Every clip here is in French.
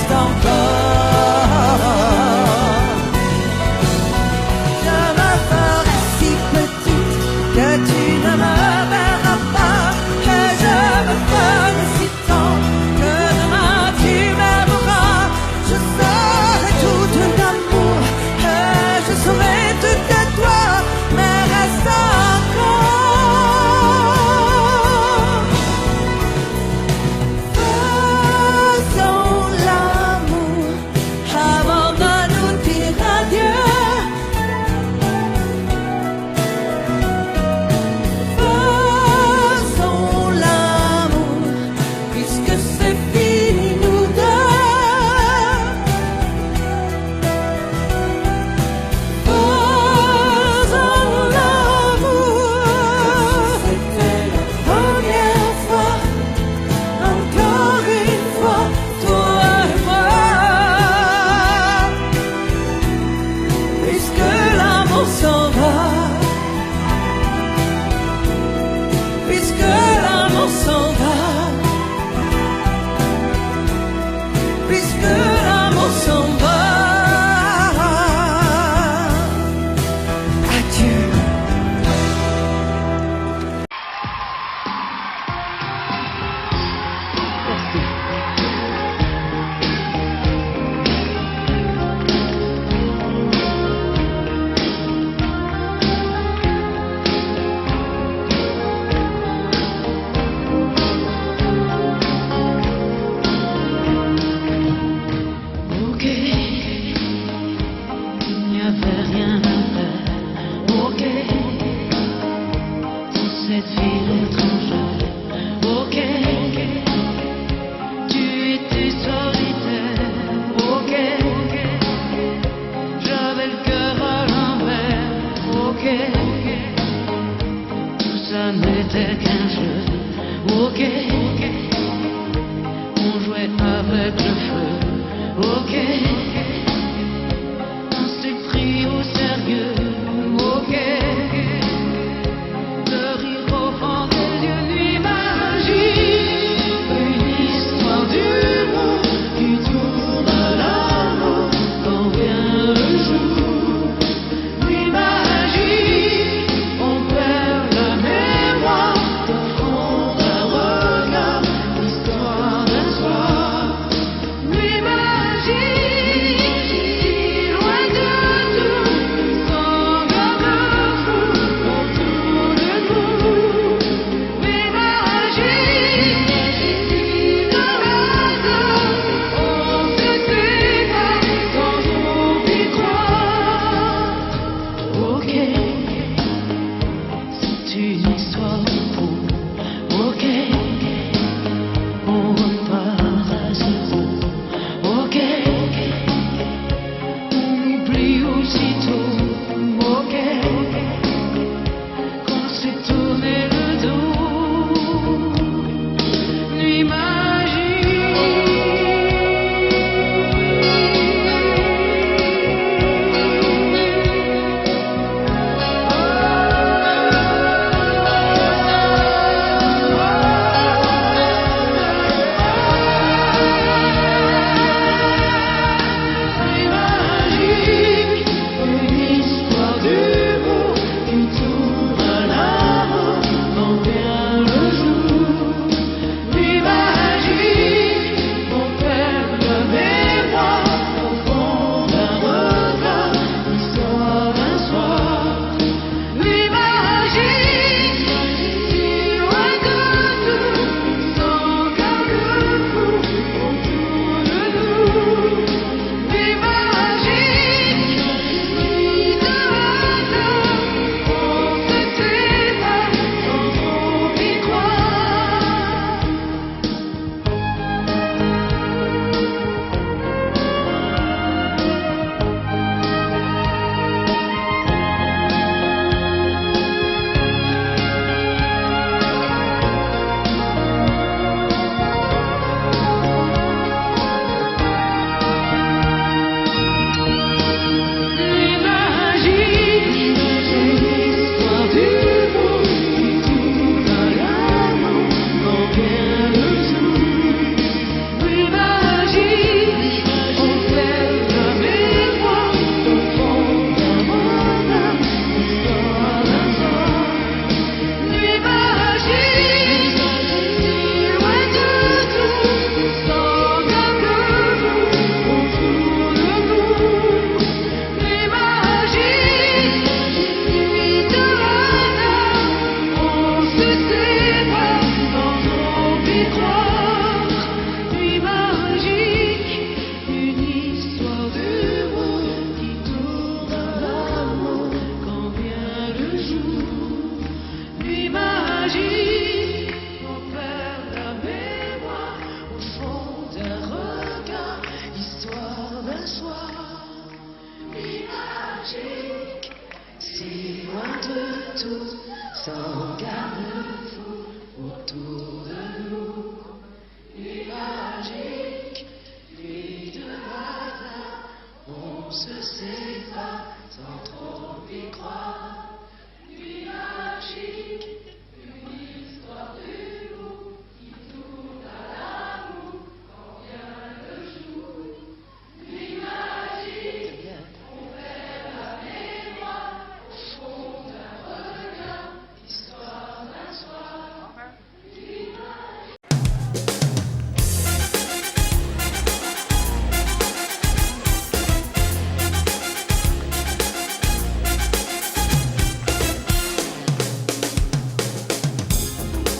reste encore. Je me ferai si petite que tu ne me verras pas, et je me ferai si tendre que demain tu m'aimeras. Je serai tout d'amour et je serai tout de toi, mais reste encore. Faisons l'amour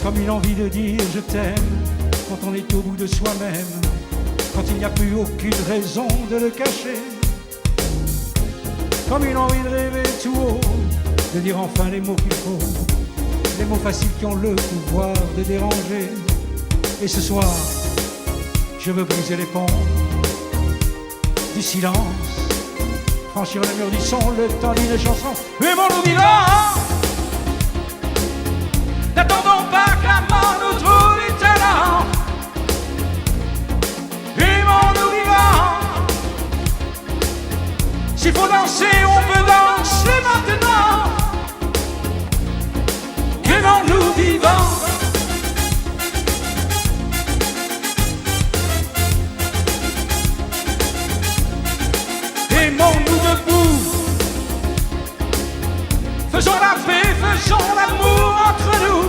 Comme une envie de dire je t'aime quand on est au bout de soi-même, quand il n'y a plus aucune raison de le cacher. Comme une envie de rêver tout haut, de dire enfin les mots qu'il faut, les mots faciles qui ont le pouvoir de déranger. Et ce soir, je veux briser les ponts du silence, franchir le mur du son, le temps d'une chanson. Aimons-nous vivants, n'attendons pas que la mort nous trouve du talent. Aimons-nous vivants, s'il faut danser, on peut danser maintenant. Aimons-nous vivants. Aimons-nous debout, faisons la paix, faisons l'amour entre nous.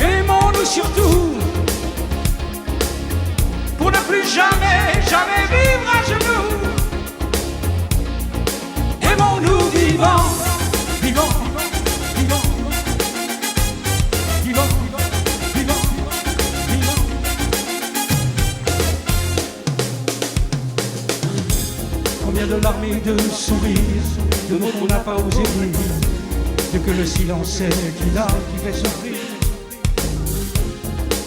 Aimons-nous surtout, pour ne plus jamais, jamais vivre à genoux. Aimons-nous vivants, vivants, vivants, vivants, vivants, vivants. Combien de larmes et de sourires, de mots qu'on n'a pas osé dire, de que le silence est qui l'a, qui fait souffrir.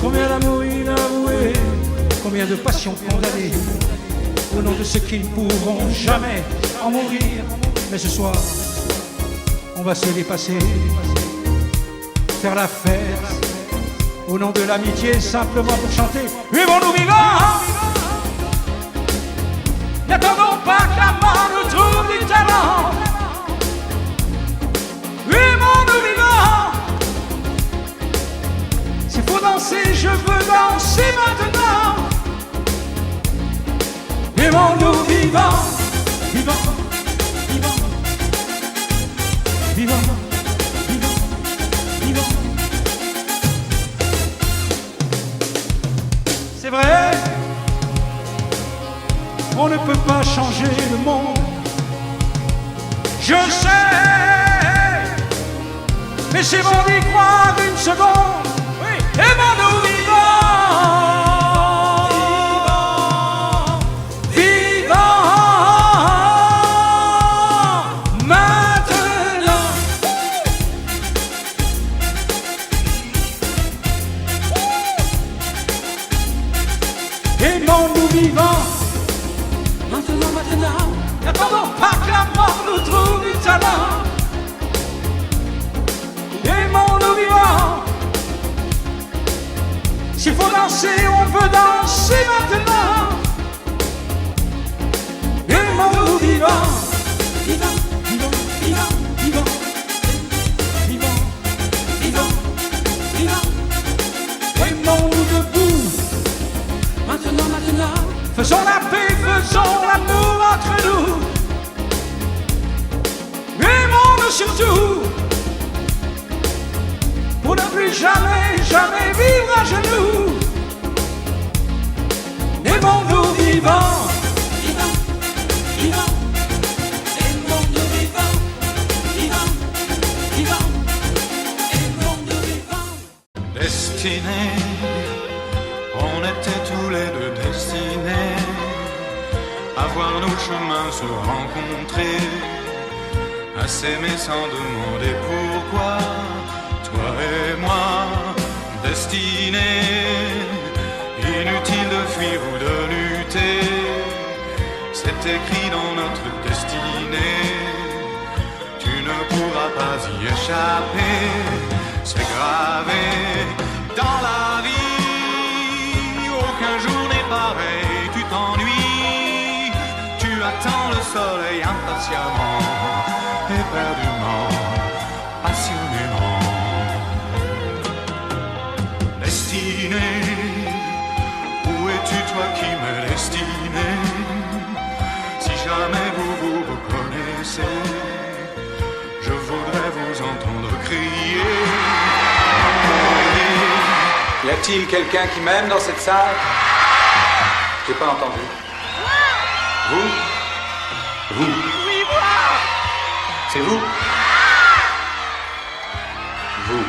Combien d'amour inavoué, combien de passions condamnées, au nom de ceux qui ne pourront jamais en mourir. Mais ce soir, on va se dépasser, faire la fête, au nom de l'amitié, simplement pour chanter. Vivons-nous vivants, n'attendons pas que la mort nous trouve du talent. Vivons-nous vivants, s'il faut danser, je veux danser maintenant. Vivons-nous vivants, vivants, vivants, vivants, vivants, vivants. C'est vrai, on ne peut pas changer le monde, je sais, mais c'est bon d'y croire une seconde. Oui. Aimons-nous vivants, vivants, maintenant. Aimons-nous vivants, maintenant, maintenant. N'attendons pas que la mort nous trouve du talent. Aimons-nous vivants, s'il faut danser, on peut danser maintenant. Aimons-nous vivants, vivants, vivants, vivants, vivants, vivants, vivants, vivants. Aimons-nous debout, maintenant, maintenant. Faisons la paix, faisons l'amour entre nous. Aimons-nous surtout, pour ne plus jamais, jamais vivre à genoux. Aimons-nous vivants, vivants, vivants. Aimons-nous vivants, vivants, vivants. Aimons-nous vivants. Destinés, on était tous les deux destinés à voir nos chemins se rencontrer, à s'aimer sans demander pourquoi. Toi et moi, destinés, inutile de fuir ou de lutter, c'est écrit dans notre destinée. Tu ne pourras pas y échapper, c'est gravé dans la vie. Aucun jour n'est pareil, tu t'ennuies, tu attends le soleil impatiemment, éperdument, passionnément. Destiné, où es-tu toi qui m'es destiné? Si jamais vous vous reconnaissez, je voudrais vous entendre crier. Y a-t-il quelqu'un qui m'aime dans cette salle? J'ai pas entendu. Vous? Vous? Oui, moi. C'est vous? Vous.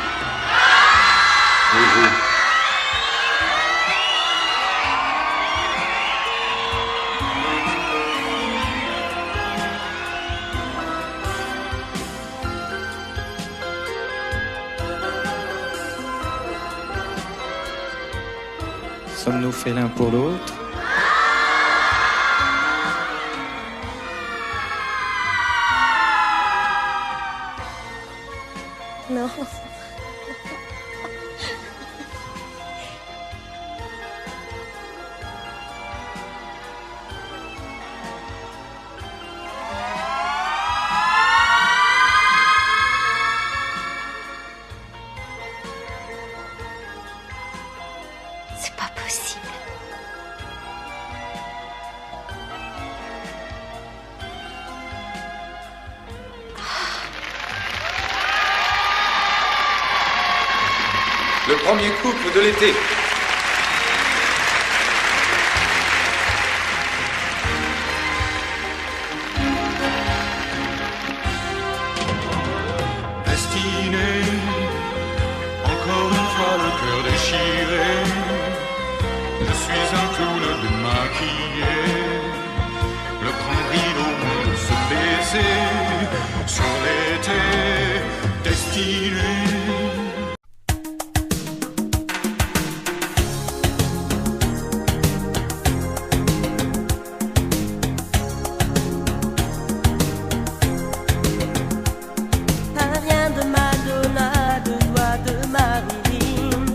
Oui, vous. Sommes-nous faits l'un pour l'autre? Non. C'est pas possible. Le premier couple de l'été. Destinée, encore une fois le cœur déchiré. Je suis un clown démaquillé. Le grand rideau de se baiser sur l'été. Destinée. Rien de Madonna, de doigts de Marilyn.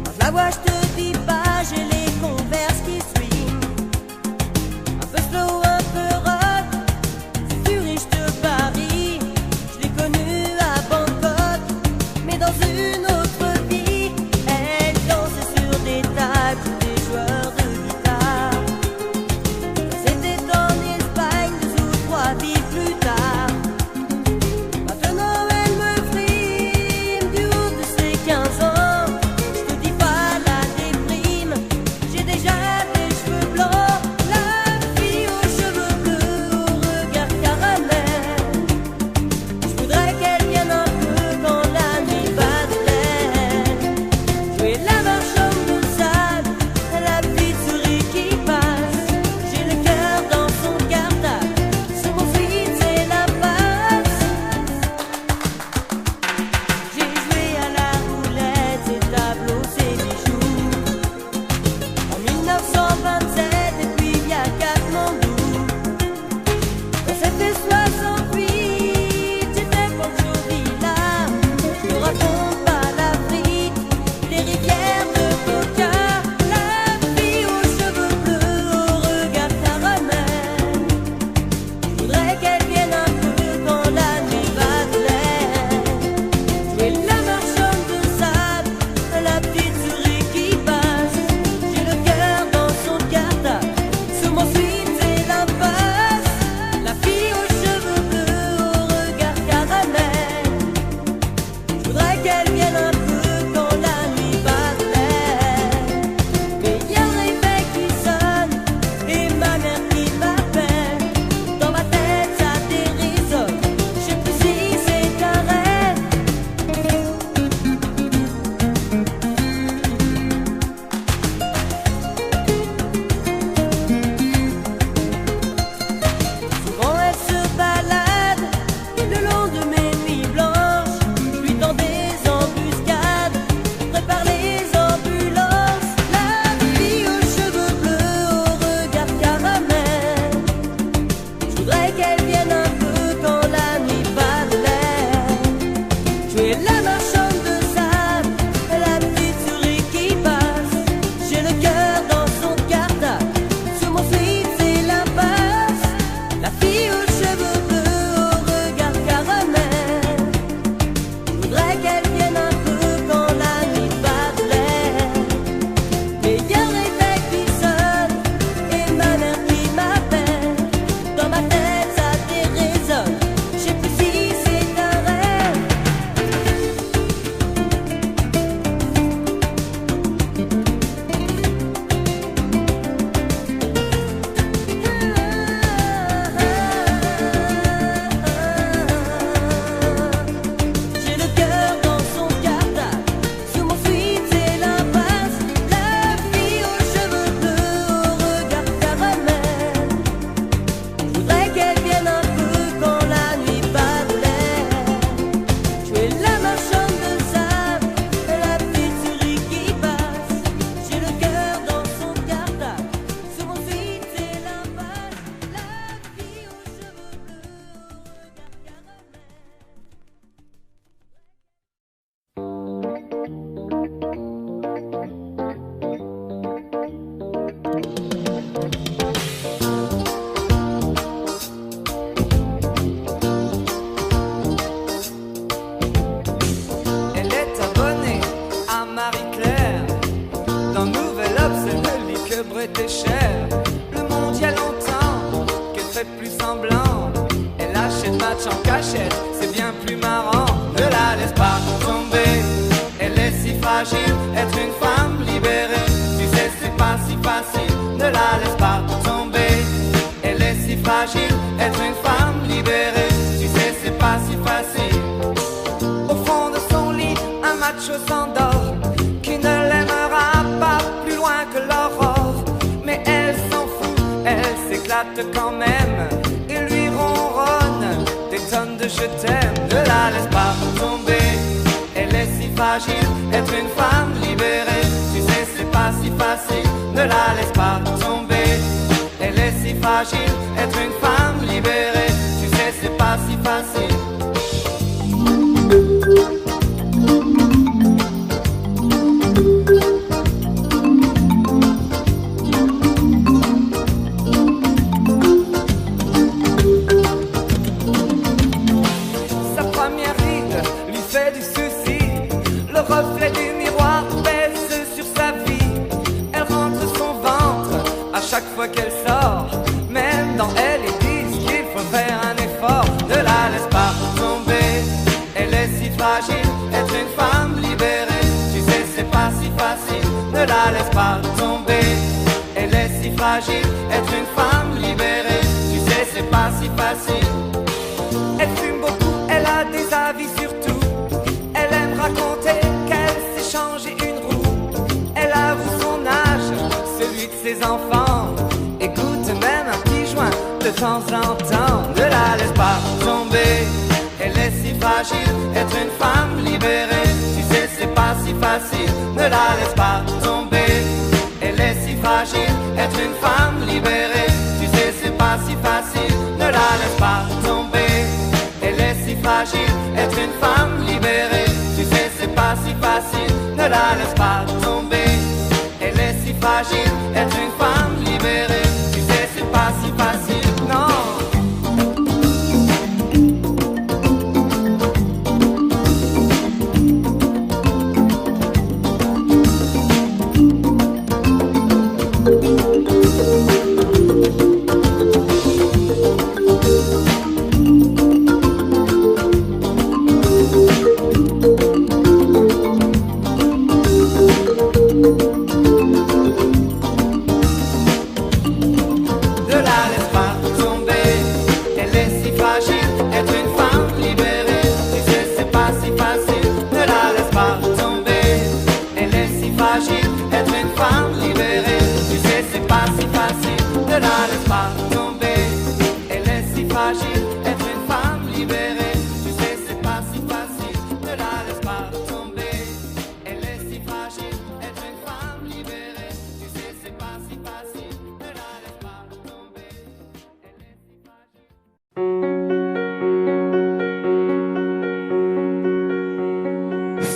Quand je la vois, je te dis pas, j'ai les Converse qui swing. Un peu slow, un peu rock, c'est du riche de Paris. Je l'ai connue à Bangkok. fragile, être une femme libérée. Tu sais, c'est pas si facile, ne la laisse pas tomber. Elle est si fragile, être une femme libérée. Tu sais, c'est pas si facile. Au fond de son lit, un macho s'endort, qui ne l'aimera pas plus loin que l'aurore. Mais elle s'en fout, elle s'éclate quand même. Il lui ronronne des tonnes de je t'aime. Ne la laisse pas tomber, elle est si fragile, être une femme libérée. Tu sais, c'est pas si facile, ne la laisse pas tomber. Elle est si fragile, être une femme libérée. Tu sais, c'est pas si facile. Sa première ride lui fait du souci. Le reflet du miroir pèse sur sa vie. Elle rentre son ventre à chaque fois qu'elle sort. Même dans elle, ils disent qu'il faut faire un effort. Ne la laisse pas tomber, elle est si fragile, être une femme libérée. Tu sais, c'est pas si facile, ne la laisse pas tomber. Elle est si fragile, être une femme libérée. Tu sais, c'est pas si facile. Elle fume beaucoup, elle a des avis sur tout. Elle aime raconter qu'elle s'est changé une roue. Elle avoue son âge, celui de ses enfants. Écoute même un petit joint de temps en temps. Ne la laisse pas tomber, elle est si fragile, être une femme libérée. Tu sais, c'est pas si facile, ne la laisse pas tomber. Elle est si fragile, être une femme libérée. Tu sais, c'est pas si facile, ne la laisse pas tomber. Elle est si fragile, être une femme libérée. Tu sais, c'est pas si facile, ne la laisse pas tomber. Elle est si fragile, être une femme libérée. Tu sais, c'est pas si facile, non.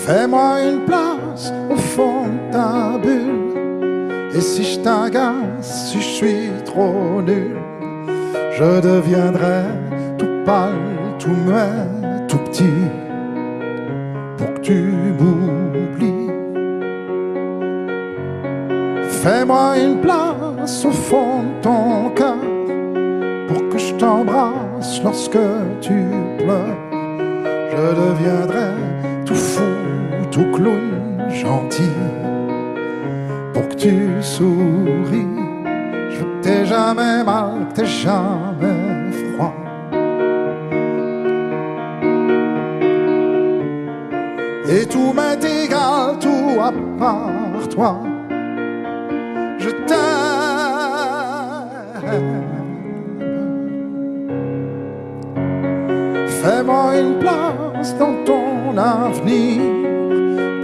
Fais-moi une place au fond de ta bulle. Et si je t'agace, si je suis trop nul, je deviendrai tout pâle, tout muet, tout petit, pour que tu m'oublies. Fais-moi une place au fond de ton cœur, pour que je t'embrasse lorsque tu pleures. Je deviendrai tout fou, tout clown, gentil, pour que tu souris. Je veux que t'aies jamais mal, que t'aies jamais froid. Et tout m'est égal, tout à part toi. Je t'aime. Fais-moi une place dans ton avenir,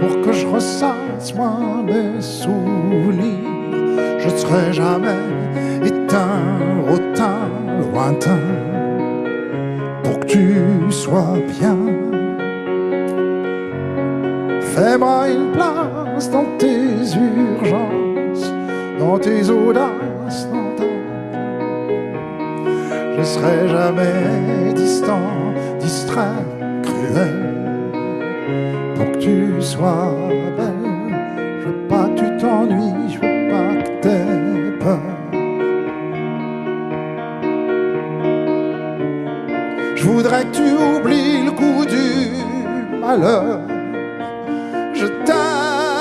pour que je ressasse moi mes souvenirs. Je ne serai jamais éteint, autant lointain, pour que tu sois bien. Fais-moi une place dans tes urgences, dans tes audaces, dans ta... Je ne serai jamais distant, distrait, cruel, pour que tu sois belle. Je veux pas que tu t'ennuies, je veux pas que t'aies peur. Je voudrais que tu oublies le goût du malheur. Je t'aime.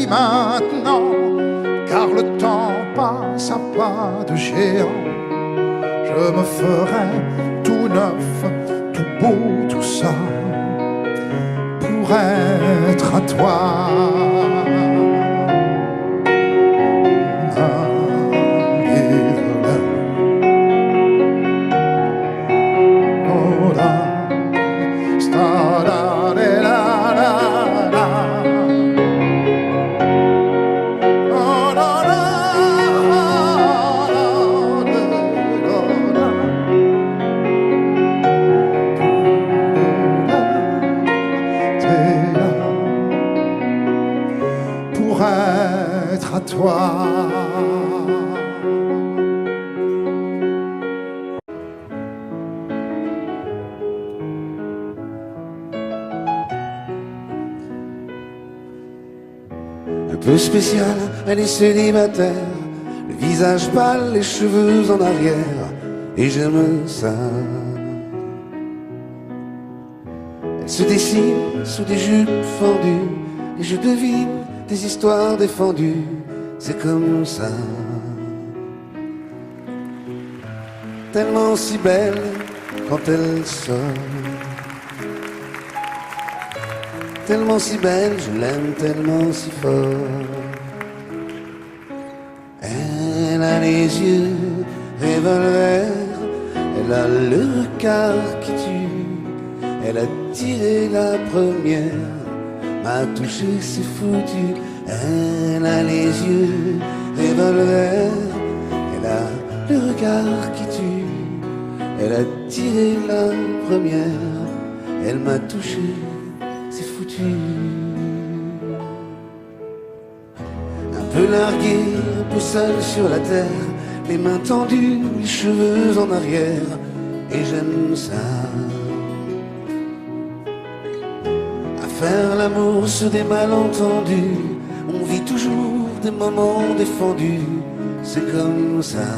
maintenant, car le temps passe à pas de géant. Je me ferai tout neuf, tout beau, tout ça, pour être à toi. Un peu spéciale, elle est célibataire, le visage pâle, les cheveux en arrière, et j'aime ça. Elle se dessine sous des jupes fendues, et je devine des histoires défendues, c'est comme ça. Tellement si belle quand elle sort, tellement si belle, je l'aime tellement si fort. Elle a les yeux revolver, elle a le regard qui tue, elle a tiré la première, m'a touché, c'est foutu. Elle a les yeux revolver, elle a le regard qui tue, elle a tiré la première, elle m'a touché, c'est foutu. Un peu largué, un peu seul sur la terre, les mains tendues, les cheveux en arrière, et j'aime ça. À faire l'amour sur des malentendus, on vit toujours des moments défendus, c'est comme ça.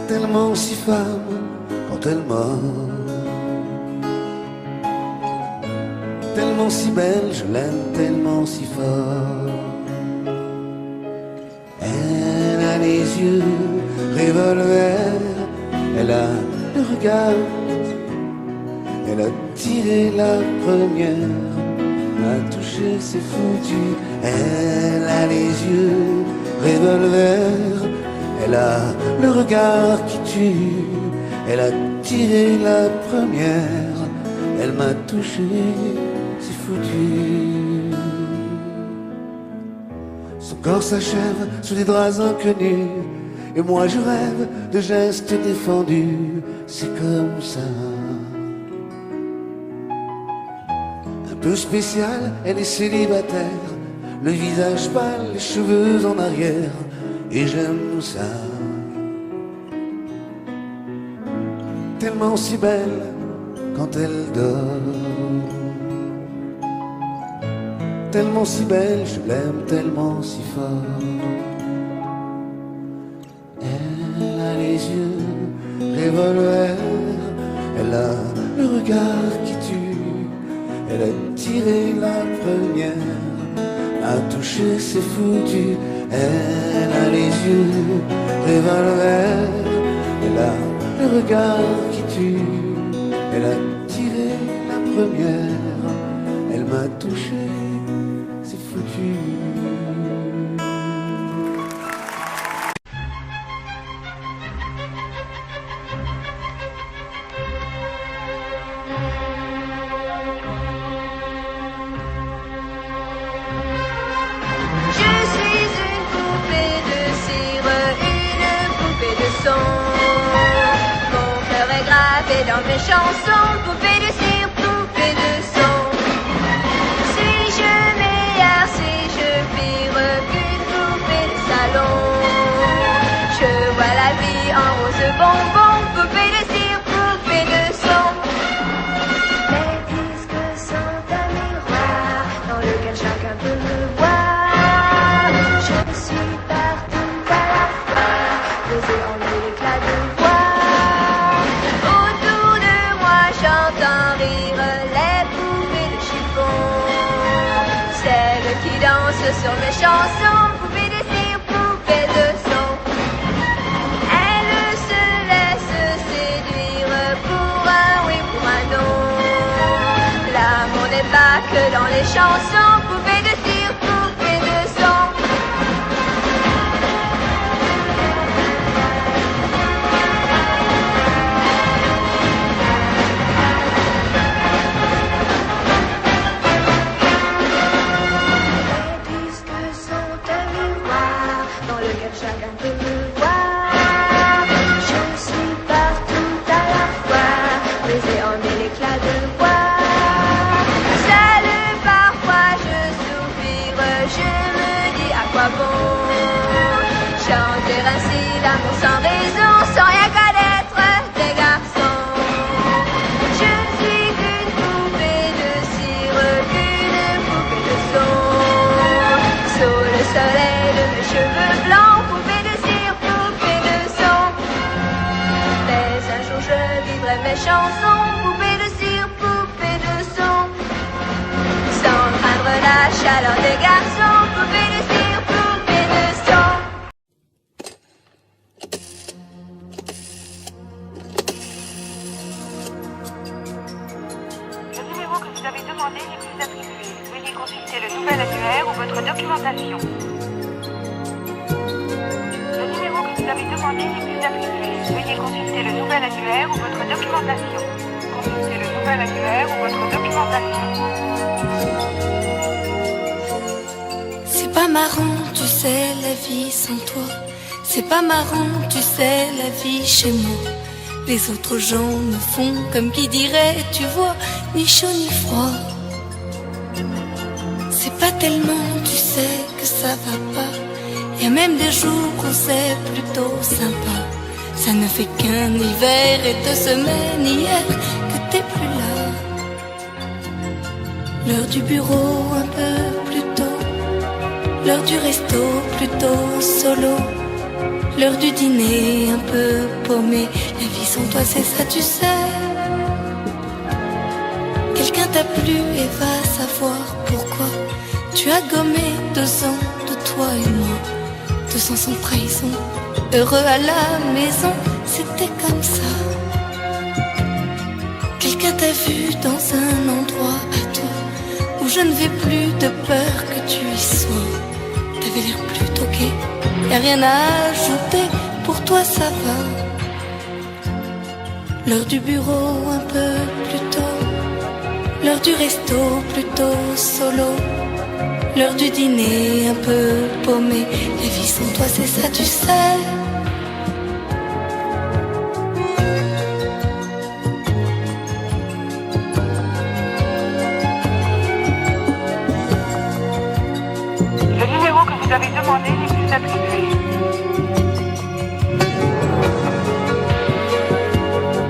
Tellement si femme quand elle mord, tellement si belle, je l'aime tellement si fort. Elle a les yeux revolver, elle a le regard, elle a tiré la première, m'a touché, c'est foutu. Elle a les yeux revolver, elle a le regard qui tue, elle a tiré la première, elle m'a touché, c'est foutu. Son corps s'achève sous des draps inconnus, et moi je rêve de gestes défendus, c'est comme ça. Un peu spéciale, elle est célibataire, le visage pâle, les cheveux en arrière, et j'aime ça. Tellement si belle quand elle dort, tellement si belle, je l'aime tellement si fort. Elle a les yeux revolver, elle a le regard qui tue, elle a tiré la première, a touché, c'est foutu. Elle a les yeux revolver, elle a le regard qui tue, elle a tiré la première, elle m'a touché, c'est foutu. Dans mes chansons, poupée de cire, poupée de son. Suis-je meilleure si je vire qu'une poupée de salon? Je vois la vie en rose bonbon, poupée de cire, poupée de son. Les disques sont un miroir dans lequel chacun peut me voir. Je suis partout à la fois, posée en l'éclat de voix. J'entends rire les poupées de chiffon. que dans les chansons, poupée de cire, poupée de son. Les disques sont un miroir dans lequel chacun peut me voir. Je suis partout à la fois, brisé en mille éclats de voix. Seule parfois je soupire, je me dis à quoi bon chanter ainsi d'amour sans raison, sans rien connaître des garçons. Je ne suis qu'une poupée de cire, qu'une poupée de son. Sous le soleil de mes cheveux blancs, poupée de cire, poupée de son. Mais un jour je vivrai mes chansons, poupée de cire, poupée de son. Sans craindre la chaleur des garçons, poupée de cire, poupée de son. Le numéro que vous avez demandé n'est plus attribué. Veuillez consulter le nouvel annuaire ou votre documentation. Le numéro que vous avez demandé n'est plus attribué. Veuillez consulter le nouvel annuaire ou votre documentation. Consultez le nouvel annuaire ou votre documentation. C'est pas marrant, tu sais, la vie sans toi. C'est pas marrant, tu sais, la vie chez moi. Les autres gens me font comme qui dirait, tu vois, ni chaud ni froid. C'est pas tellement, tu sais, que ça va pas. Y a même des jours où c'est plutôt sympa. Ça ne fait qu'un hiver et 2 semaines hier que t'es plus là. L'heure du bureau un peu plus tôt, l'heure du resto plutôt solo, l'heure du dîner un peu paumé. La vie sans toi c'est ça tu sais. Quelqu'un t'a plu et va savoir pourquoi. Tu as gommé 2 ans de toi et moi. 2 ans sans trahison, heureux à la maison, c'était comme ça. Quelqu'un t'a vu dans un endroit à toi où je ne vais plus de peur que tu y sois. T'avais l'air plutôt gai, y'a rien à ajouter, pour toi ça va. L'heure du bureau un peu plus tôt, l'heure du resto plutôt solo, l'heure du dîner un peu paumé. La vie sans toi c'est ça tu sais. Le numéro que vous avez demandé n'est plus attribué.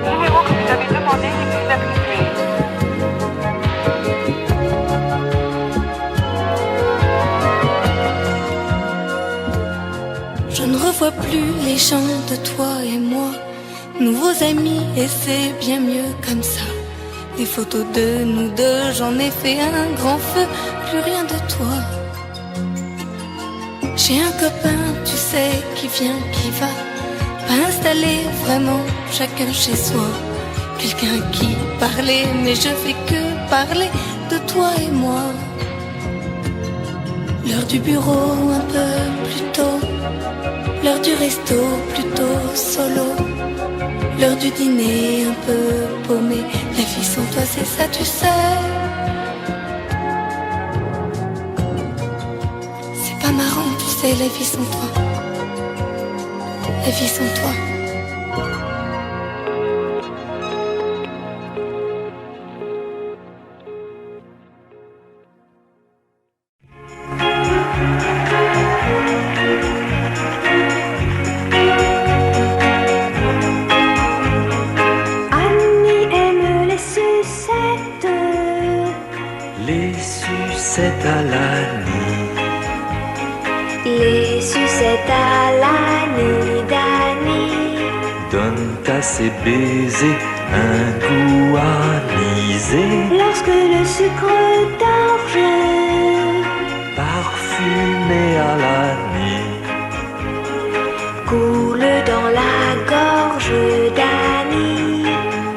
Le numéro que vous avez demandé n'est plus attribué. Je ne revois plus les gens de toi et moi, nouveaux amis et c'est bien mieux comme ça. Les photos de nous deux, j'en ai fait un grand feu, plus rien de toi. J'ai un copain, tu sais, qui vient, qui va, pas installé vraiment, chacun chez soi. Quelqu'un qui parlait, mais je fais que parler de toi et moi. L'heure du bureau un peu plus tôt, l'heure du resto plutôt solo, l'heure du dîner un peu paumé. La vie sans toi c'est ça tu sais. C'est pas marrant tu sais la vie sans toi. La vie sans toi. sucettes à l'année. Les sucettes à l'année d'Annie Donnent à ces baisers un goût anisé. Lorsque le sucre d'orge Parfumé à l'année coule dans la gorge d'Annie,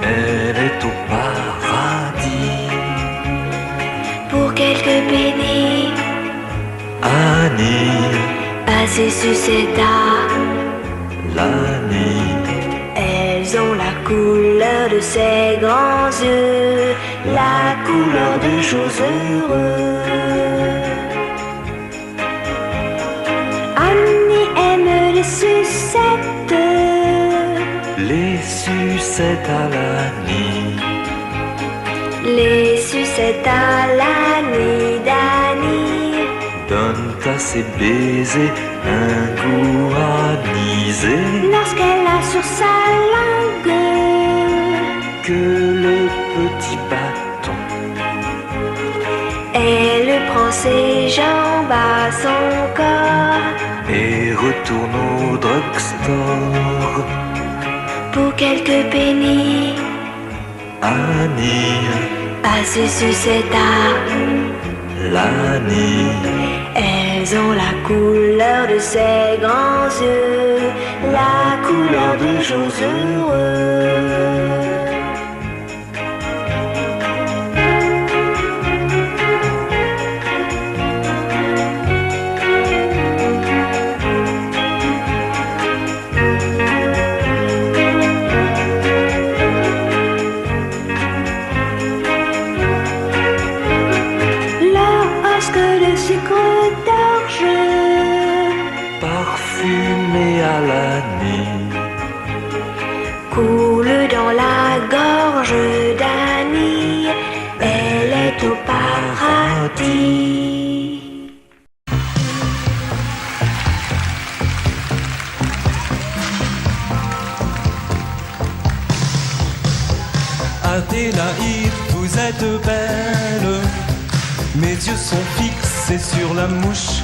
elle est au paradis. ses sucettes à la nuit. Elles ont la couleur de ses grands yeux, la couleur des jours heureux. Annie aime les sucettes à la nuit. Les sucettes à la nuit d'Annie Donne à ses baisers un goût anisé. Lorsqu'elle a sur sa langue que le petit bâton, elle prend ses jambes à son corps et retourne au drugstore pour quelques pennies. Annie à ses sucettes à la nuit. Elles ont la couleur de ses grands yeux, la couleur de jours heureux. Parfumé à la nuit coule dans la gorge d'Annie, elle est au paradis. Adélaïde, vous êtes belle, mes yeux sont fixés sur la mouche.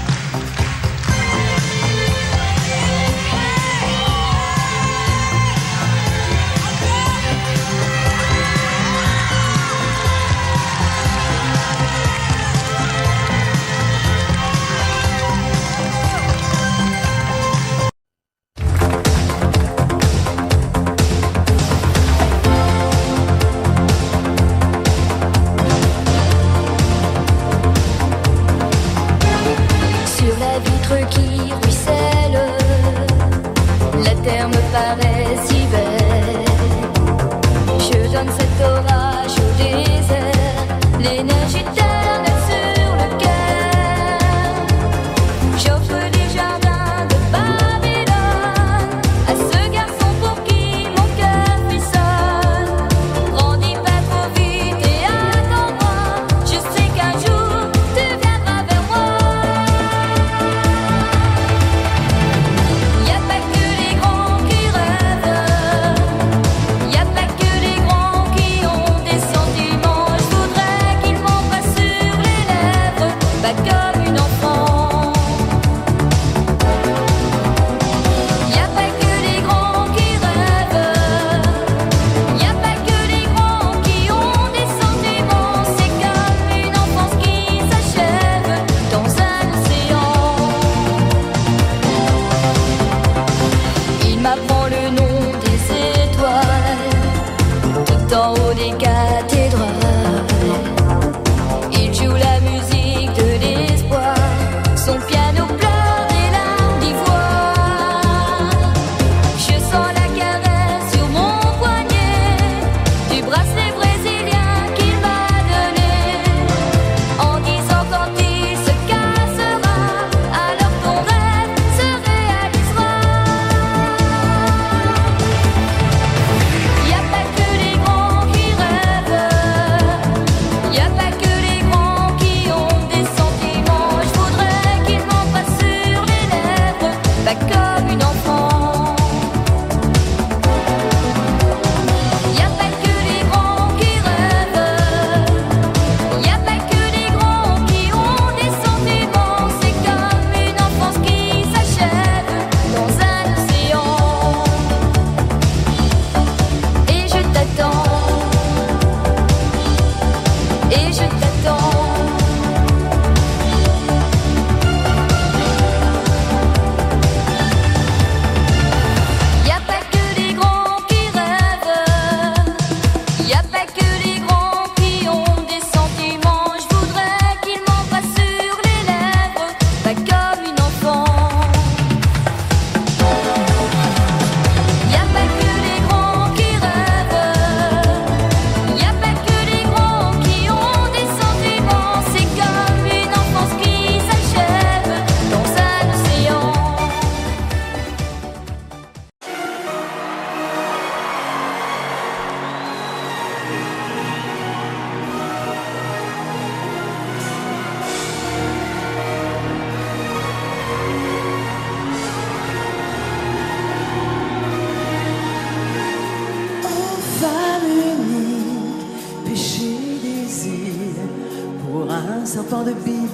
serpent de Bible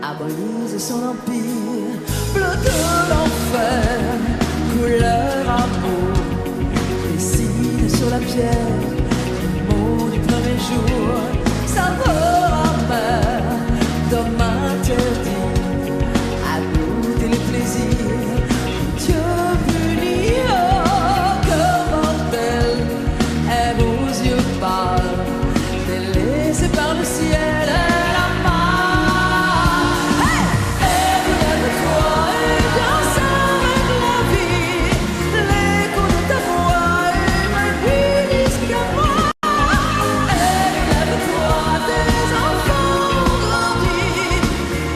a brisé son empire. Bleu de l'enfer, couleur amour, dessine sur la pierre les mots du premier jour. Saveur amère, d'homme interdit à goûter les plaisirs. Dieu puni, oh, que mortel, aime aux yeux pâles, délaissé par le ciel et la mar. Hey! Lève-toi et danse avec la vie, l'écho de ta voix et ma vie jusqu'à moi. Lève-toi, tes enfants ont grandi,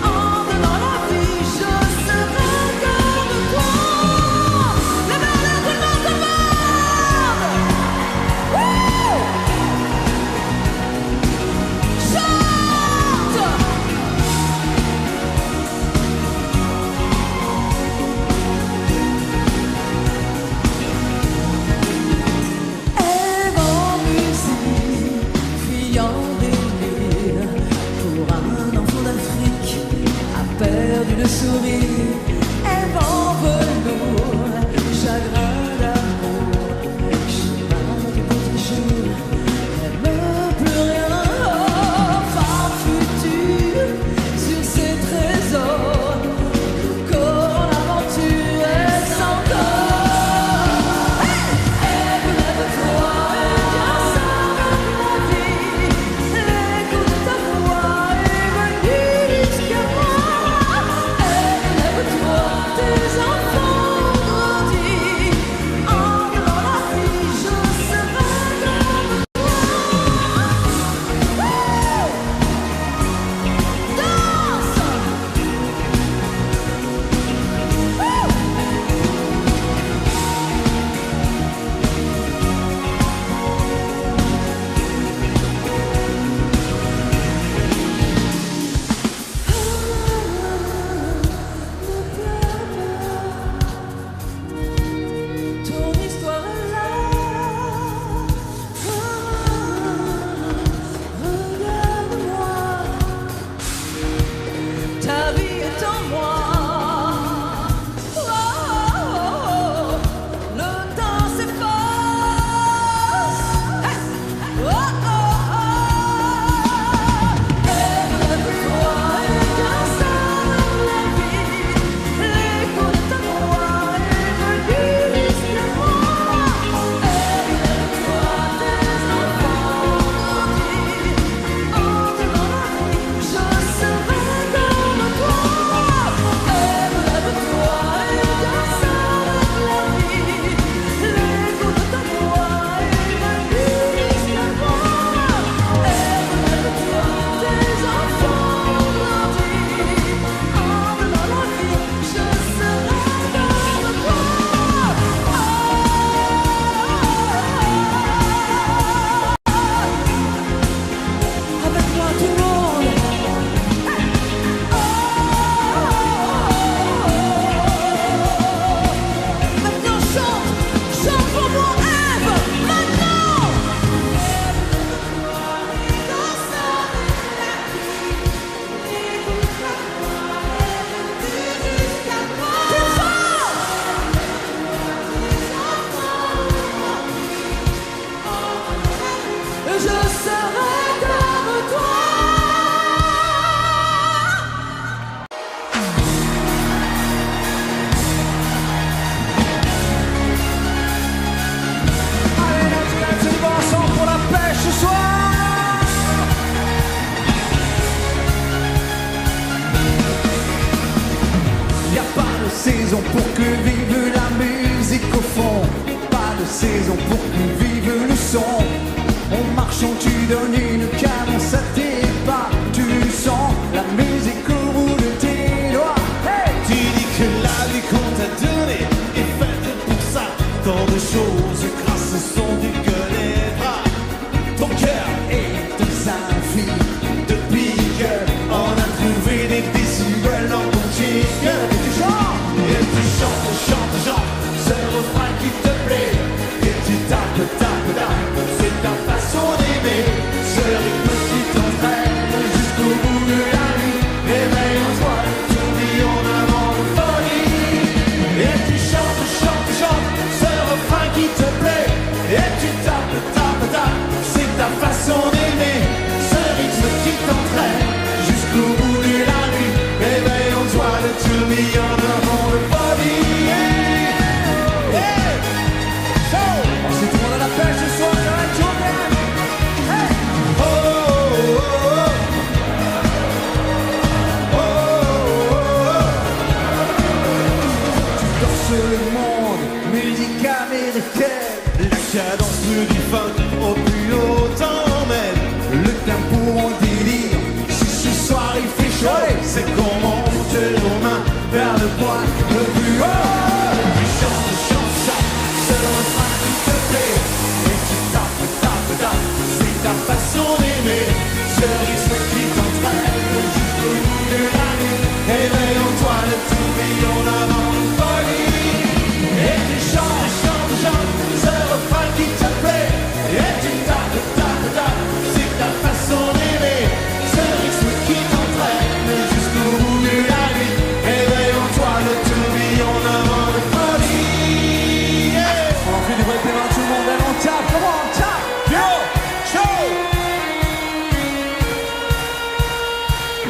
entre dans la vie, je serai comme toi. Lève-le, tout le monde commande. Wouh! Chante! Ève en musique, fille en délire, pour un enfant d'Afrique a perdu le sourire. Ève en velours, chagrin d'amour, chemin du petit jour, n'aime plus rien. Oh, femme future, sur ses trésors, le corps en aventure et sans corps. Ève, lève-toi et danse avec la vie, l'écho de ta voix est venu jusqu'à moi. Ève, lève-toi, tes enfants ont grandi, entre dans la vie, je serai comme toi. Danse! Ton histoire est là. Regarde-moi. Ta vie est en moi. Le temps s'efface. Lève-toi et danse avec la vie. L'écho de ta voix est venu jusqu'à moi. Lève-toi, tes enfants ont grandi, entre dans la vie, je serai comme toi. Lève-toi et danse avec la vie. L'écho de ta voix est venu jusqu'à moi. Lève-toi, tes enfants ont grandi, entre dans la vie, je serai comme toi. Avec moi tout le monde. Maintenant chante, chante pour moi, Ève, maintenant. Danse avec la vie, écoute ta voix, Ève, jusqu'à moi. Plus fort. Je serai comme toi. Allez, let's go ensemble pour la pêche ce soir. Y a pas de saison pour que vive la musique au fond. Pas de saison pour que vive le son. En marchant tu donnes une cadence à tes pas. Tu sens la musique au bout de tes doigts. Hey! Tu dis que la vie qu'on t'a donnée est faite pour ça. Tant de choses grâce au son du gueule et bras. Ton cœur est un symphonie de pique. On a trouvé des décibels dans ton chic. Et tu chantes, ce refrain qui te plaît. Et tu tapes, c'est ta façon d'aimer. Ce monde, musique américaine. La cadence du funk au plus haut emmène le tempo en délire. Si ce soir il fait chaud, c'est qu'on monte nos mains vers le point le plus haut. Tu chantes, chantes ça, c'est le refrain qui te plaît. Et tu tapes, tapes, tapes, c'est ta façon d'aimer. Ce rythme qui t'entraîne jusqu'au bout de la nuit. Éveille-en-toi le tourbillon avant une folie. Et tu chantes, chantes, chantes, ce refrain qui te plaît. Et tu tapes, tapes, tapes, c'est ta façon d'aimer. Ce rythme qui t'entraîne jusqu'au bout de la nuit. Éveille-en-toi le tourbillon avant une folie. On en fait du vrai périn, tout le monde, allez on tape, comment on tape. Yo, show.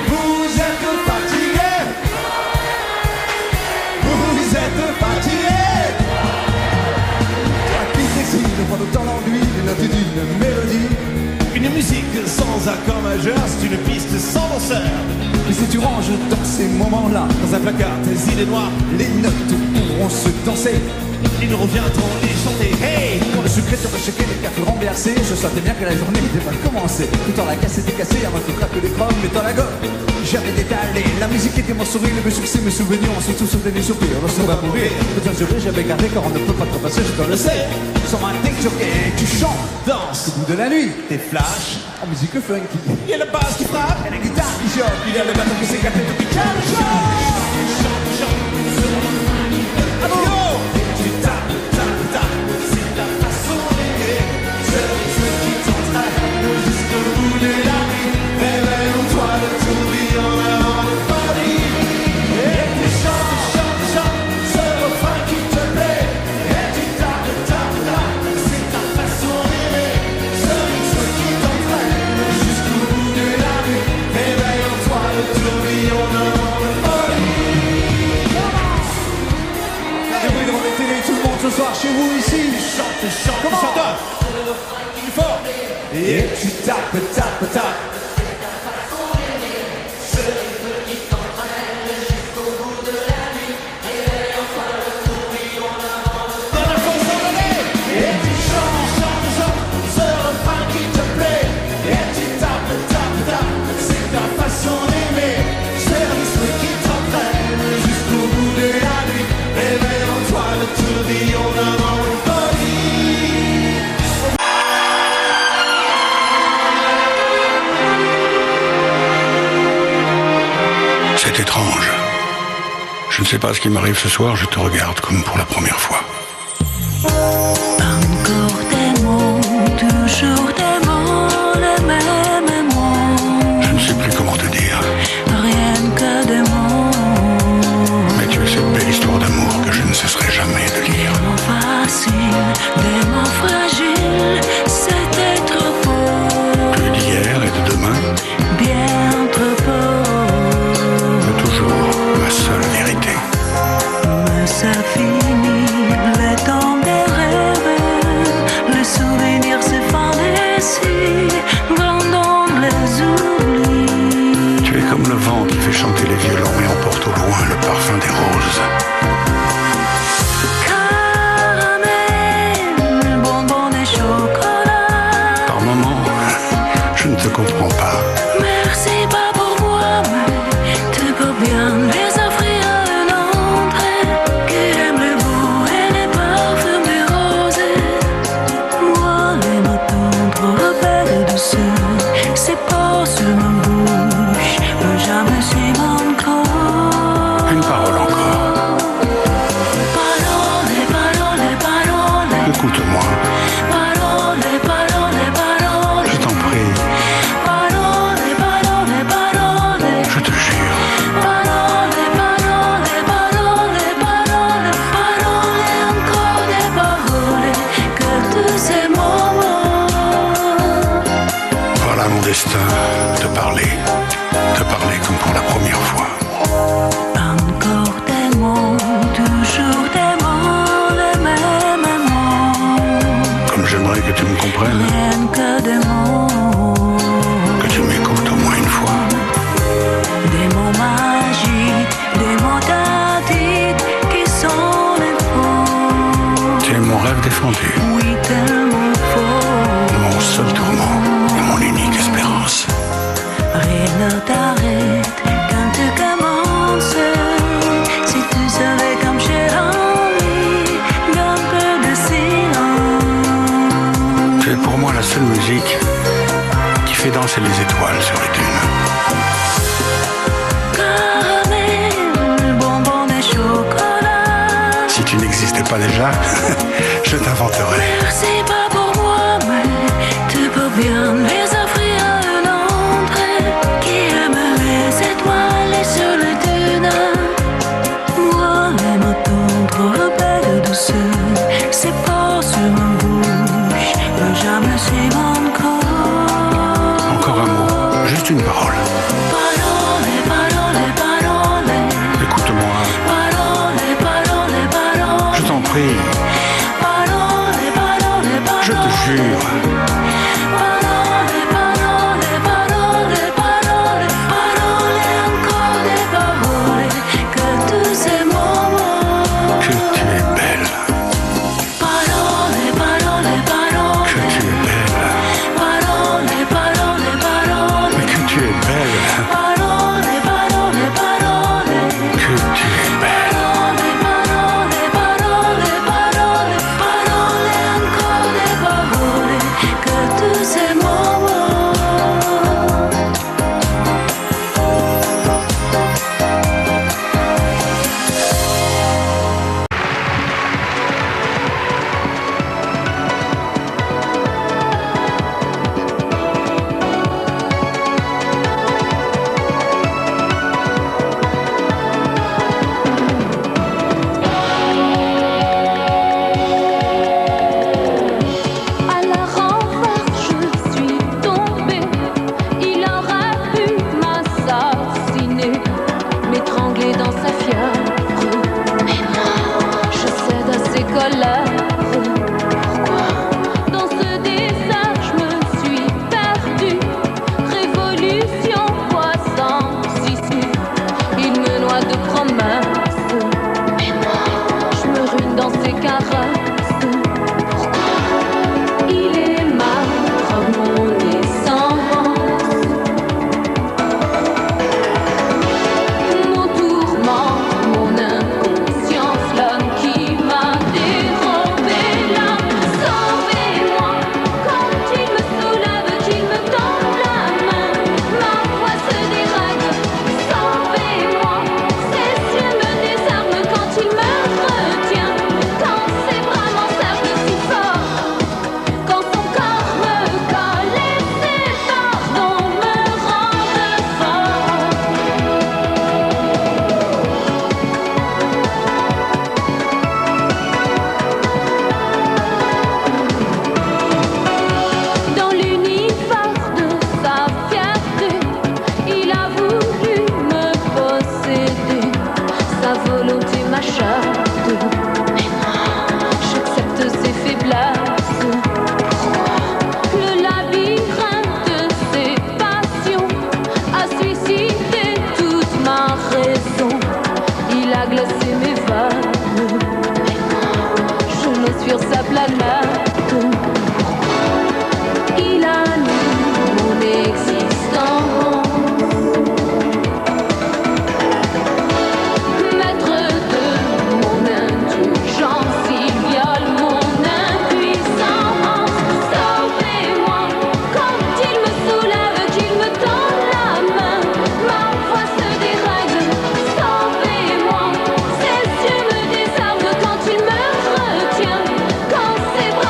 Vous êtes fatigué. Vous êtes fatigué. La piste ici, le point de temps d'enduit, les notes d'une mélodie. Une musique sans accord majeur, c'est une piste sans danseur. Mais si tu ranges dans ces moments-là, dans un placard, tes idées noires, les notes pourront se danser. Ils reviendront les chanter. Hey! Quand le secret te rechecker, les cartes renversées, je sentais bien que la journée n'était pas commencée. Tout en la casse était cassée, avant tout craque des chromes, mais dans la gomme. J'avais détalé, la musique était mon sourire, mes succès, mes souvenirs, on surtout sur des soupirs, on se va mourir. Peut-être juré, j'avais gardé car on ne peut pas trop passer, je te le sais. Sans un texte, et tu chantes, danses, au bout de la nuit, des flashs, en musique funky. Il y a la basse qui frappe, et la guitare qui choque, il y a le bateau qui s'écarte et tout qui chante, chante, chante. Tu tapes, tapes, tapes, c'est ta façon d'aimer. Ce rythme qui t'entraîne jusqu'au bout de la nuit. Réveille-toi le tourbillon avant le folie. Et tu chantes, chantes, chantes, ce refrain qui te plaît. Et tu tapes, tapes, tapes, c'est ta façon d'aimer. Ce rythme qui t'entraîne jusqu'au bout de la nuit. Réveille-toi le tourbillon avant le folie. Tout le monde ce soir chez vous ici. Chante, chante, chante. Il faut. Et tu tapes, tapes, tapes. Ce rythme qui t'entraîne jusqu'au bout de la nuit. Éveille-en-toi le tourbillon avant le folie. Dans la chanson donnée. Et tu chantes, chantes, chantes. Ce refrain qui te plaît. Et tu tapes, tapes, tapes. C'est ta façon d'aimer. Ce rythme qui t'entraîne jusqu'au bout de la nuit. Réveille-en-toi le tourbillon avant une folie. C'est étrange. Je ne sais pas ce qui m'arrive ce soir, je te regarde comme pour la première fois. Encore des mots, toujours des mots, les mêmes mots. Je ne sais plus comment te dire. Rien que des mots. Mais tu es cette belle histoire d'amour que je ne cesserai jamais de lire. Des mots faciles, des mots fragiles, c'était trop beau. Plus d'hier et de demain. Bien trop beau. Mais toujours ma seule vérité. Mais ça finit, le temps des rêves, les souvenirs se fantasient, vendant les oublis. Tu es comme le vent qui fait chanter les violons et emporte au loin le parfum des roses. Caramel, bonbons et chocolat. Par moments, je ne te comprends pas. Merci pas pour moi, mais tu peux bien les offrir à un autre qui aime le beau et les parfums des roses. Moi, les mots tendres rappellent de douceur, c'est pas sur ma bouche, mais jamais sur mon corps. Une parole encore. Parole, parole, parole. Écoute-moi. Parole, parole, parole. Je t'en prie. Parole, parole, parole. Je te jure. Parole, parole, parole, parole. Parole et encore des paroles que tous ces moments. Voilà mon destin, te parler comme pour la première fois. Encore des mots, toujours des mots, les mêmes mots. Comme j'aimerais que tu me comprennes, Rien que des mots. que tu m'écoutes au moins une fois. Des mots magiques, des mots tactiques qui sont les faux. rêve défendu. Oui, tellement fort. Mon seul tourment et mon unique espérance. Rien ne t'arrête quand tu commences. Si tu savais comme j'ai envie d'un peu de silence. Tu es pour moi la seule musique qui fait danser les étoiles sur les dunes. Caramel, bonbon et chocolat. Si tu n'existais pas déjà, je t'inventerai. Merci pas pour moi, mais tu peux bien les offrir à un autre qui aime les étoiles et sur les dunes. Moi, les mots trop belles douceur, c'est pas sur ma bouche, mais jamais c'est mon corps. Encore un mot, juste une parole. Parole, parole, parole. Écoute-moi, Parole, parole, parole. je t'en prie, Parole, parole, parole. je te jure. Parole, parole, parole, parole, parole, encore des paroles, que tous ces moments. Que tu es belle, Parole, parole, parole. que tu es belle, Parole, parole, parole. mais que tu es belle, Parole, parole, parole. que tu es belle. Parole, parole, parole, parole, encore des paroles, que tous ces moments. À la renverse, je suis tombée. Il aurait pu m'assassiner, m'étrangler dans sa fièvre. Mais moi, je cède à ses colères. Pourquoi? Dans ce désert, je me suis perdue. Révolution, poisson, ici. Il me noie de promesses. Mais moi, je me ruine dans ses caresses. Il est ma remonnaissance, mon tourment, mon inconscience, l'homme qui m'a dérobé l'âme. Sauvez-moi quand il me soulève, qu'il me tend la main. Ma voix se dérègle. Sauvez-moi, ses yeux me désarment quand il me retient, quand ses bras m'encerclent si fort. Quand son corps me colle et ses pardons me rendent fort. Dans l'univers de sa fierté, il a voulu me posséder. Sa volonté m'achète. Mais moi, j'accepte ses faiblesses. Le labyrinthe de ses passions a suicidé toute ma raison. Il a glacé mes veines. Mais moi, je laisse sur sa planète. Il a nié mon existence. Maître de mon indulgence, il viole mon impuissance. Sauvez-moi quand il me soulève, qu'il me tend la main. Ma voix se dérègle. Sauvez-moi, ses yeux me désarment quand il me retient, quand ses bras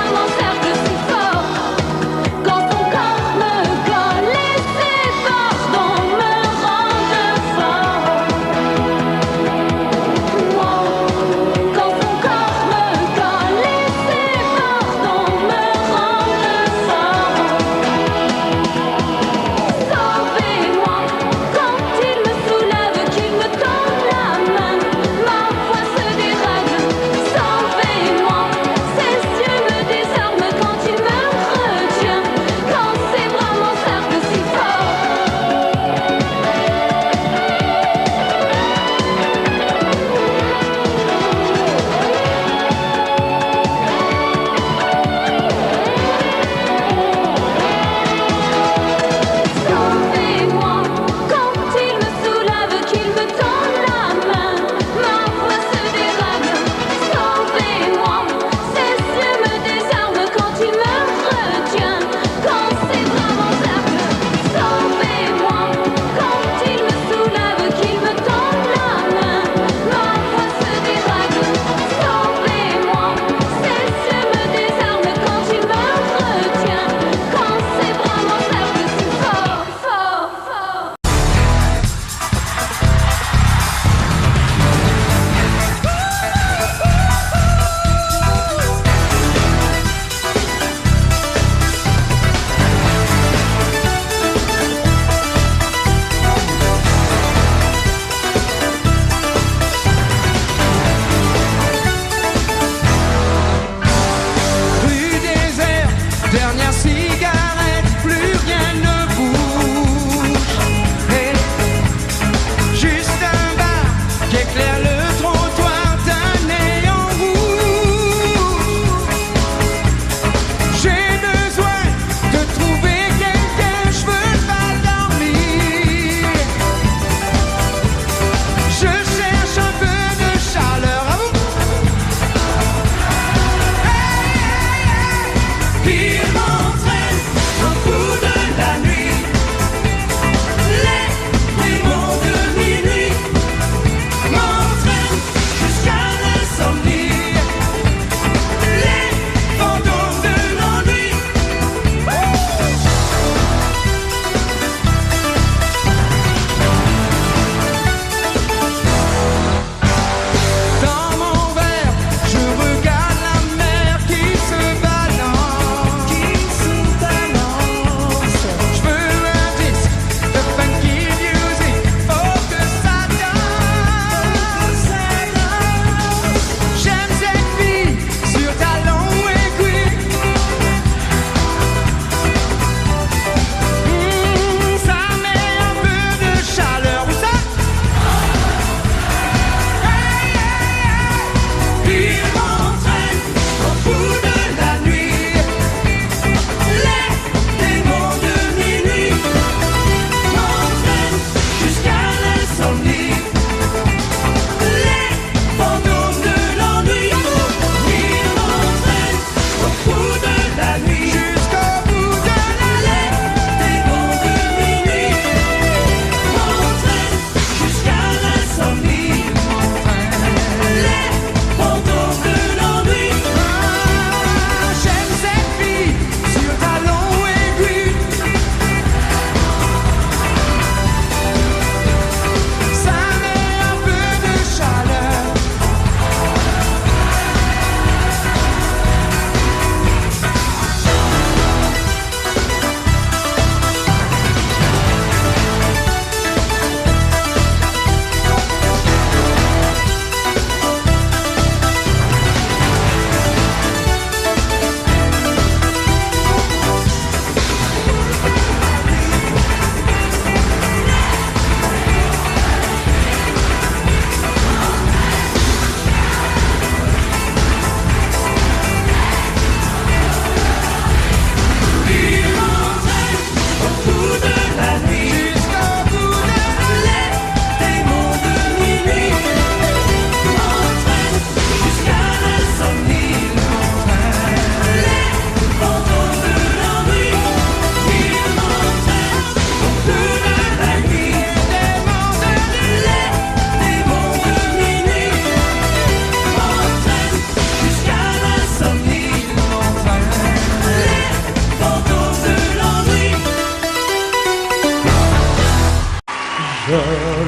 Je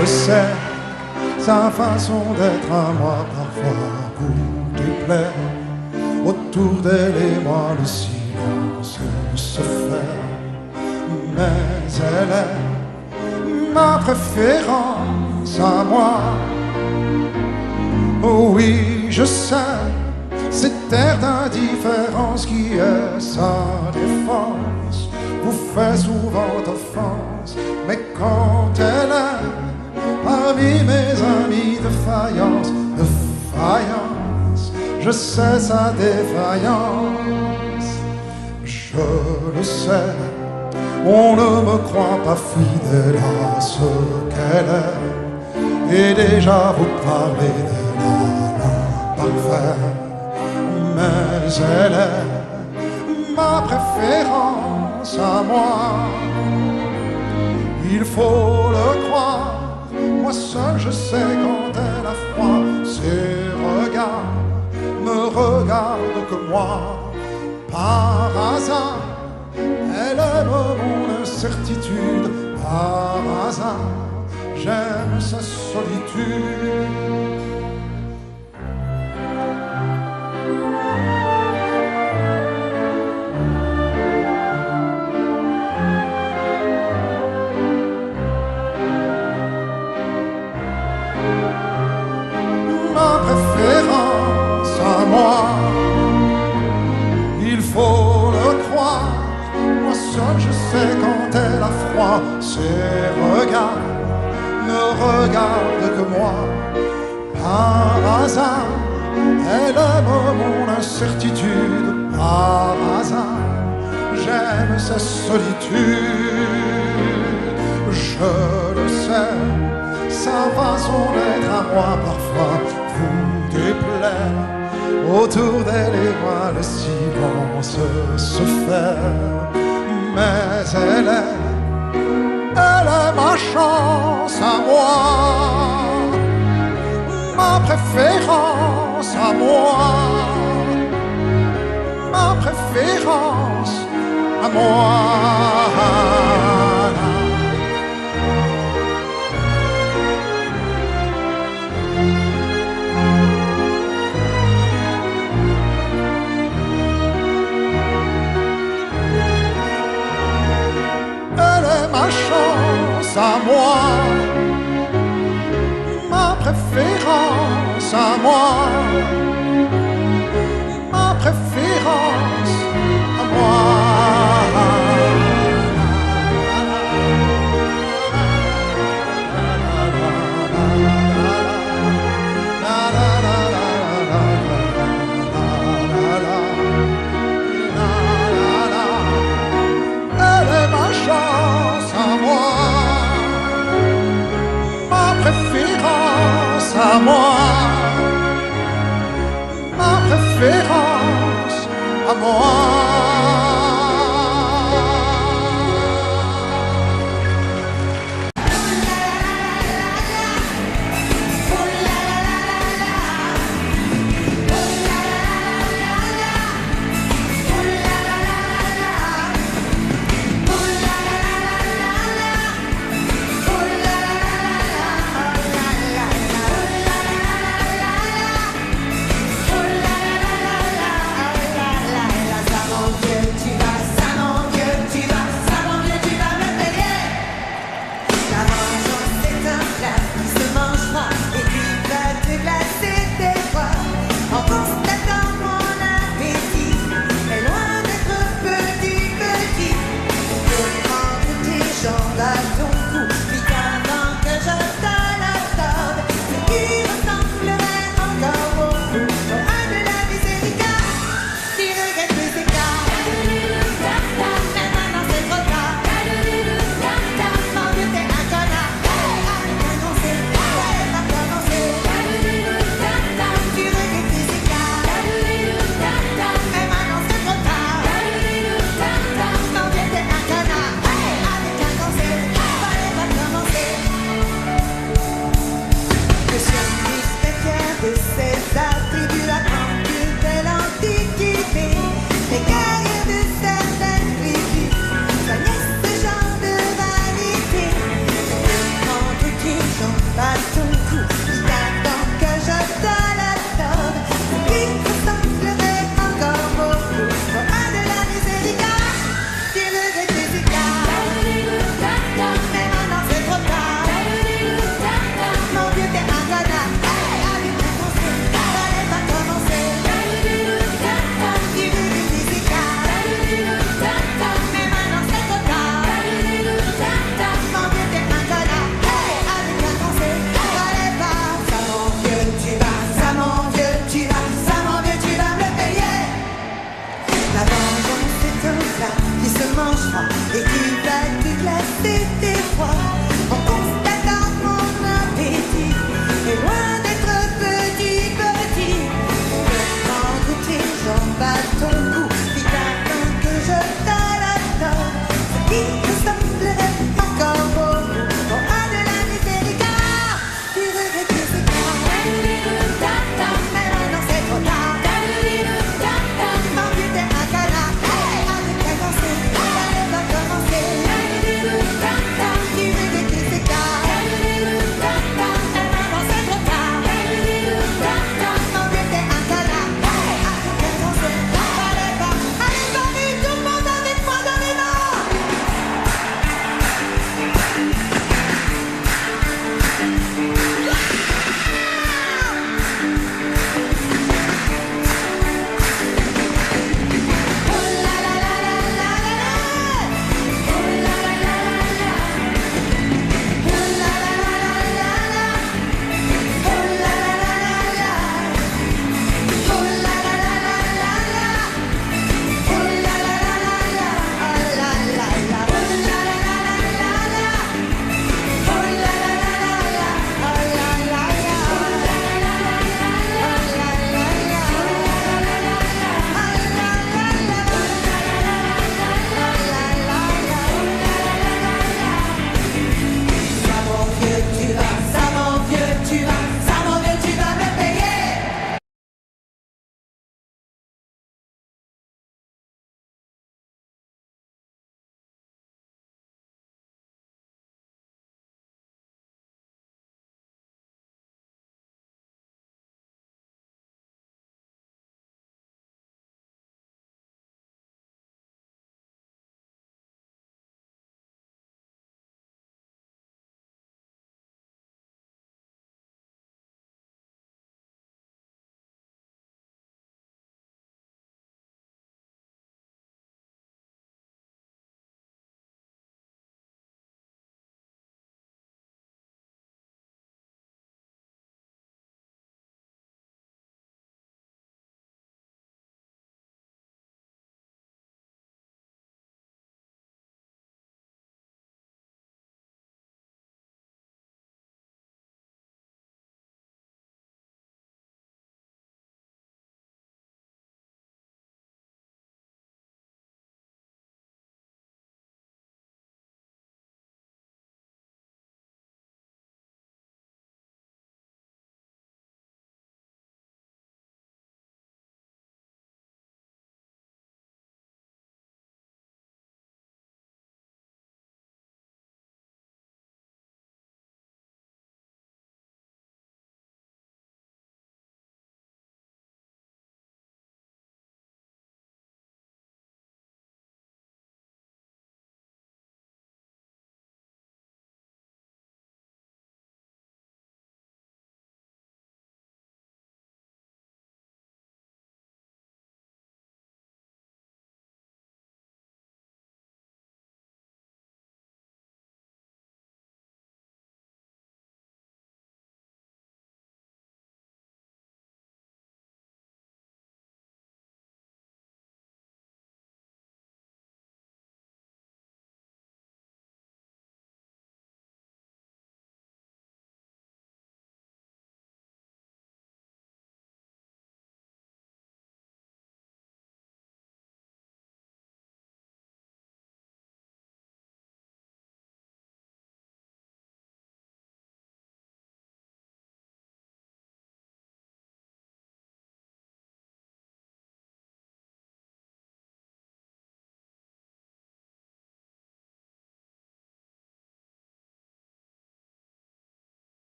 le sais, sa façon d'être à moi parfois vous déplaît. Autour d'elle et moi le silence se fait. Mais elle est ma préférence à moi. Oh oui, je sais, cette air d'indifférence qui est sa défense vous fait souvent offense. Mais quand elle est parmi mes amis de faïence, je sais sa défaillance. Je le sais, on ne me croit pas fidèle à ce qu'elle est, et déjà vous parlez de l'imparfait. Mais elle est ma préférence à moi. Il faut le croire, moi seul je sais quand elle a froid. Ses regards me regardent que moi. Par hasard, elle aime mon incertitude. Par hasard, j'aime sa solitude. Ma préférence à moi, il faut le croire, moi seul je sais quand elle a froid. Ses regards ne regardent que moi. Par hasard, elle aime mon incertitude. Par hasard, j'aime sa solitude. Je le sais, sa façon d'être à moi parfois vous déplaît. Autour d'elle et moi le silence se fait. Mais elle est ma chance à moi, ma préférence à moi, ma préférence à moi. Ma chance à moi, ma préférence à moi, ma préférence à moi. Elle est ma chance à moi, ma préférence à moi, ma préférence à moi.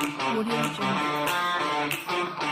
Audio Jungle.